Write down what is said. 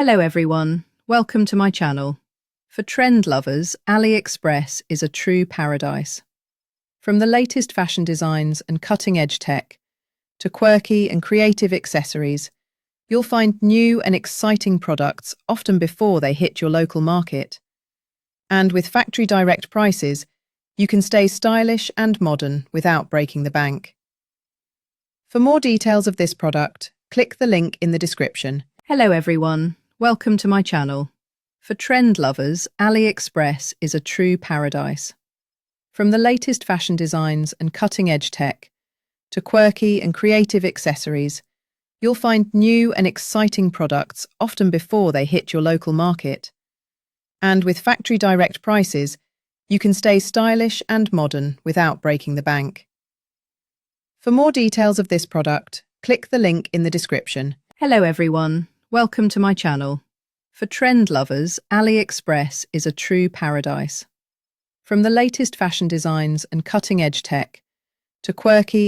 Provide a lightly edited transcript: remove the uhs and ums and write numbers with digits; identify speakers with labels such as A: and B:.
A: Hello everyone, welcome to my channel. For trend lovers, AliExpress is a true paradise. From the latest fashion designs and cutting-edge tech, to quirky and creative accessories, you'll find new and exciting products often before they hit your local market. And with factory direct prices, you can stay stylish and modern without breaking the bank. For more details of this product, click the link in the description. Hello everyone, welcome to my channel. For trend lovers, AliExpress is a true paradise. From the latest fashion designs and cutting-edge tech, to quirky and creative accessories, you'll find new and exciting products often before they hit your local market. And with factory direct prices, you can stay stylish and modern without breaking the bank. For more details of this product, click the link in the description. Hello everyone, welcome to my channel. For trend lovers, AliExpress is a true paradise. From the latest fashion designs and cutting-edge tech, to quirky